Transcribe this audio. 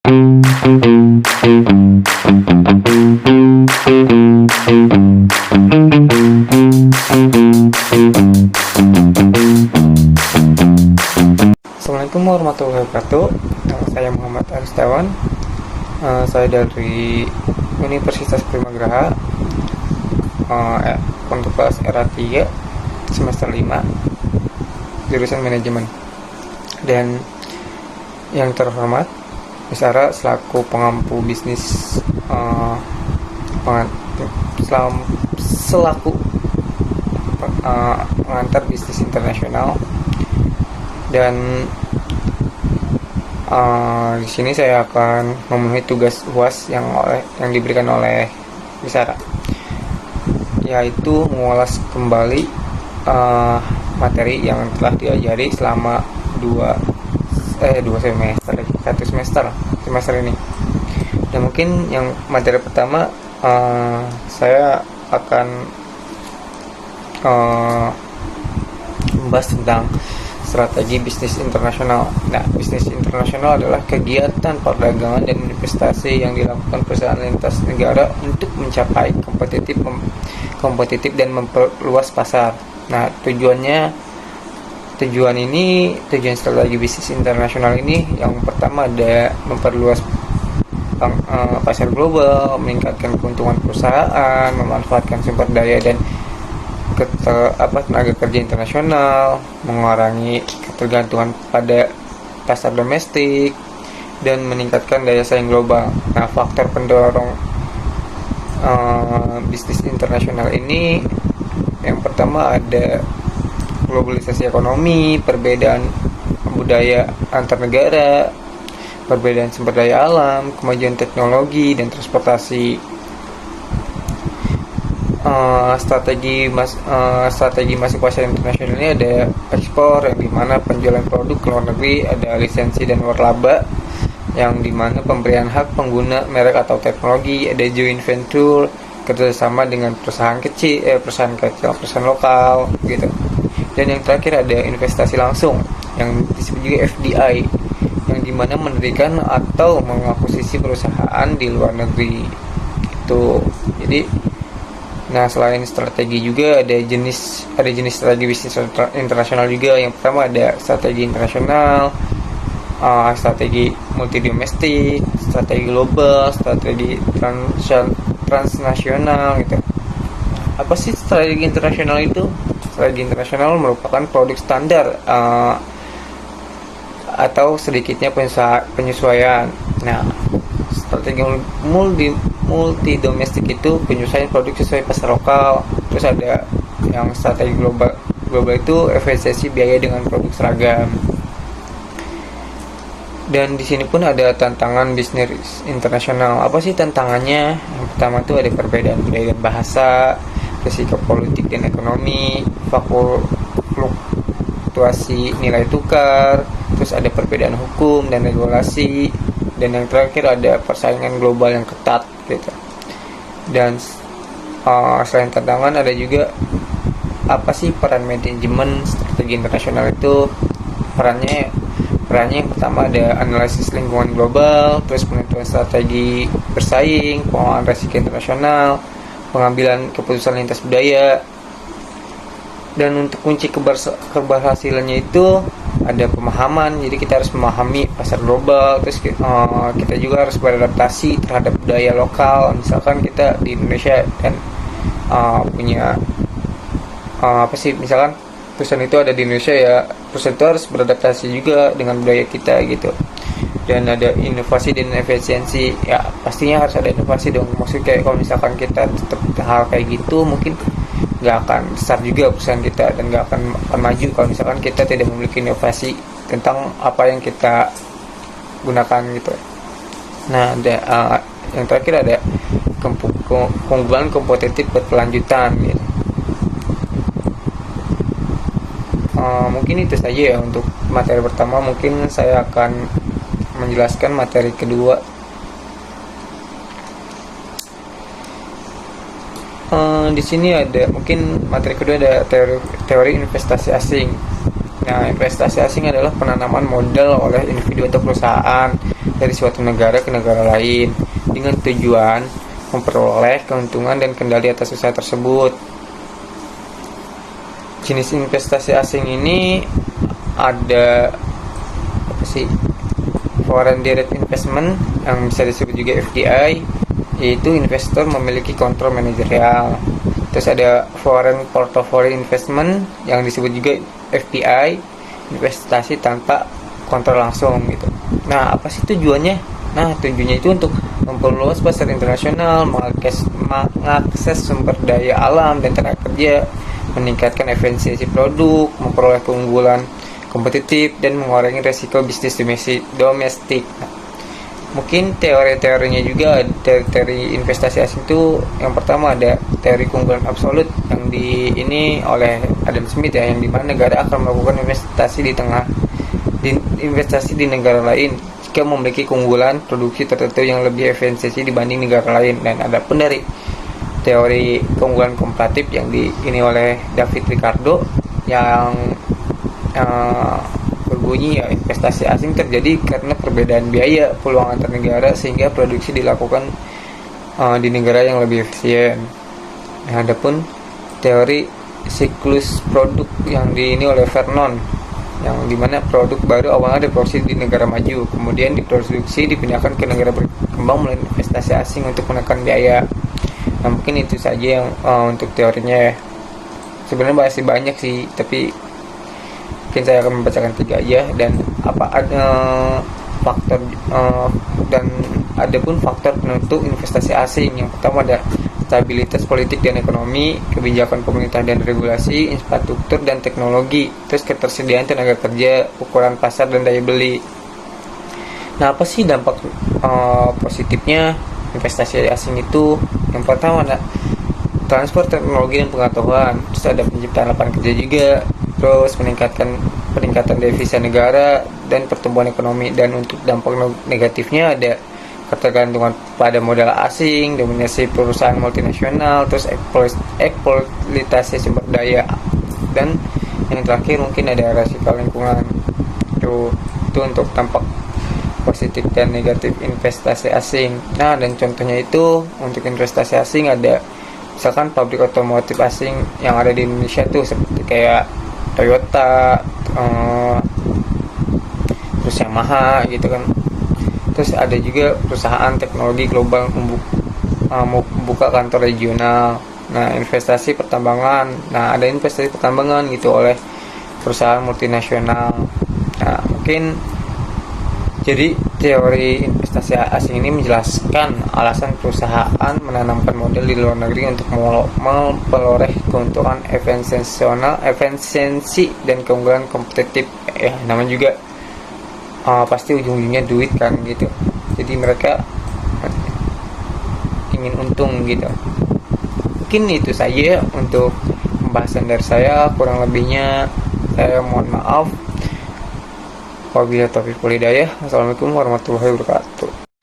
Assalamualaikum warahmatullahi wabarakatuh. Nama saya Muhammad Aristawan. Saya dari Universitas Primagraha, untuk kelas RA3 semester 5 jurusan manajemen. Dan yang terhormat, Misara selaku pengampu bisnis, selaku pengantar bisnis internasional. Dan di sini saya akan memenuhi tugas UAS yang diberikan oleh Misara, yaitu mengulas kembali materi yang telah diajari selama satu semester ini. Dan mungkin yang materi pertama, saya akan membahas tentang strategi bisnis internasional. Nah, bisnis internasional adalah kegiatan perdagangan dan investasi yang dilakukan perusahaan lintas negara untuk mencapai kompetitif dan memperluas pasar. Nah, tujuan strategi bisnis internasional ini yang pertama ada memperluas pasar global, meningkatkan keuntungan perusahaan, memanfaatkan sumber daya dan tenaga kerja internasional, mengurangi ketergantungan pada pasar domestik, dan meningkatkan daya saing global. Nah, faktor pendorong bisnis internasional ini yang pertama ada globalisasi ekonomi, perbedaan budaya antar negara, perbedaan sumber daya alam, kemajuan teknologi dan transportasi. Strategi masuk pasar internasional ini ada ekspor, yang dimana penjualan produk ke luar negeri, ada lisensi dan warlaba, yang dimana pemberian hak pengguna merek atau teknologi, ada joint venture, kerjasama dengan perusahaan lokal gitu. Dan yang terakhir ada investasi langsung, yang disebut juga FDI, yang dimana mendirikan atau mengakuisisi perusahaan di luar negeri itu. Nah, selain strategi juga ada jenis strategi bisnis internasional juga. Yang pertama ada strategi internasional, strategi multidomestik, strategi global, strategi transnasional gitu. Apa sih strategi internasional itu? Strategi internasional merupakan produk standar atau sedikitnya penyesuaian. Nah, strategi multi domestik itu penyesuaian produk sesuai pasar lokal. Terus ada yang strategi global itu efisiensi biaya dengan produk seragam. Dan di sini pun ada tantangan bisnis internasional. Apa sih tantangannya? Yang pertama itu ada perbedaan budaya dan bahasa, risiko politik dan ekonomi, fluktuasi nilai tukar, terus ada perbedaan hukum dan regulasi, dan yang terakhir ada persaingan global yang ketat gitu. Dan selain tantangan ada juga apa sih peran manajemen strategi internasional itu? Perannya yang pertama ada analisis lingkungan global, terus penentuan strategi bersaing, pengelolaan risiko internasional, pengambilan keputusan lintas budaya. Dan untuk kunci keberhasilannya itu ada pemahaman. Jadi kita harus memahami pasar global, terus kita juga harus beradaptasi terhadap budaya lokal. Misalkan kita di Indonesia dan punya misalkan perusahaan itu ada di Indonesia, ya perusahaan itu harus beradaptasi juga dengan budaya kita gitu. Dan ada inovasi dan efisiensi, ya pastinya harus ada inovasi dong. Maksudnya kayak kalau misalkan kita tetap hal kayak gitu, mungkin nggak akan besar juga perusahaan kita dan nggak akan maju kalau misalkan kita tidak memiliki inovasi tentang apa yang kita gunakan gitu. Nah, ada yang terakhir ada keunggulan kompetitif berkelanjutan gitu. Mungkin itu saja ya untuk materi pertama. Mungkin saya akan menjelaskan materi kedua. Di sini ada mungkin materi kedua ada teori investasi asing. Nah, investasi asing adalah penanaman modal oleh individu atau perusahaan dari suatu negara ke negara lain dengan tujuan memperoleh keuntungan dan kendali atas usaha tersebut. Jenis investasi asing ini ada apa sih? Foreign Direct Investment yang bisa disebut juga FDI, yaitu investor memiliki kontrol manajerial. Terus ada Foreign Portfolio Investment yang disebut juga FPI, investasi tanpa kontrol langsung gitu. Nah, apa sih tujuannya? Nah, tujuannya itu untuk memperluas pasar internasional, mengakses sumber daya alam dan tenaga kerja, meningkatkan efisiensi produk, memperoleh keunggulan kompetitif, dan mengurangi resiko bisnis domestik. Nah, mungkin teori-teorinya juga, teori investasi asing itu yang pertama ada teori keunggulan absolut yang ini oleh Adam Smith ya, yang dimana negara akan melakukan investasi di negara lain jika memiliki keunggulan produksi tertentu yang lebih efisiensi dibanding negara lain. Dan ada pun dari teori keunggulan komparatif yang ini oleh David Ricardo yang berbunyi ya, investasi asing terjadi karena perbedaan biaya peluang antar negara sehingga produksi dilakukan di negara yang lebih efisien. Nah, adapun teori siklus produk yang ini oleh Vernon, yang dimana produk baru awalnya diproduksi di negara maju, kemudian diproduksi dipindahkan ke negara berkembang melalui investasi asing untuk menekan biaya. Nah, mungkin itu saja yang untuk teorinya ya. Sebenarnya masih banyak sih, tapi mungkin saya akan membacakan 3 aja. Dan apa ada faktor dan ada pun faktor penentu investasi asing. Yang pertama ada stabilitas politik dan ekonomi, kebijakan pemerintah dan regulasi, infrastruktur dan teknologi, terus ketersediaan tenaga kerja, ukuran pasar dan daya beli. Nah, apa sih dampak positifnya investasi asing itu? Yang pertama ada transfer teknologi dan pengetahuan, terus ada penciptaan lapangan kerja juga, terus peningkatan devisa negara dan pertumbuhan ekonomi. Dan untuk dampak negatifnya ada ketergantungan pada modal asing, dominasi perusahaan multinasional, terus eksploitasi sumber daya, dan yang terakhir mungkin ada resiko lingkungan. Itu untuk dampak positif dan negatif investasi asing. Nah, dan contohnya itu untuk investasi asing ada misalkan pabrik otomotif asing yang ada di Indonesia tuh seperti kayak Toyota, terus Yamaha gitu kan. Terus ada juga perusahaan teknologi global membuka kantor regional. Nah, investasi pertambangan. Nah, ada investasi pertambangan gitu oleh perusahaan multinasional. Nah, mungkin jadi teori investasi asing ini menjelaskan alasan perusahaan menanamkan modal di luar negeri untuk memperoleh keuntungan efisiensi dan keunggulan kompetitif. Ya, namanya juga pasti ujung-ujungnya duit kan gitu. Jadi mereka ingin untung gitu. Mungkin itu saja untuk pembahasan dari saya. Kurang lebihnya saya mohon maaf. Wabillahi taufiq wal hidayah. Assalamualaikum warahmatullahi wabarakatuh.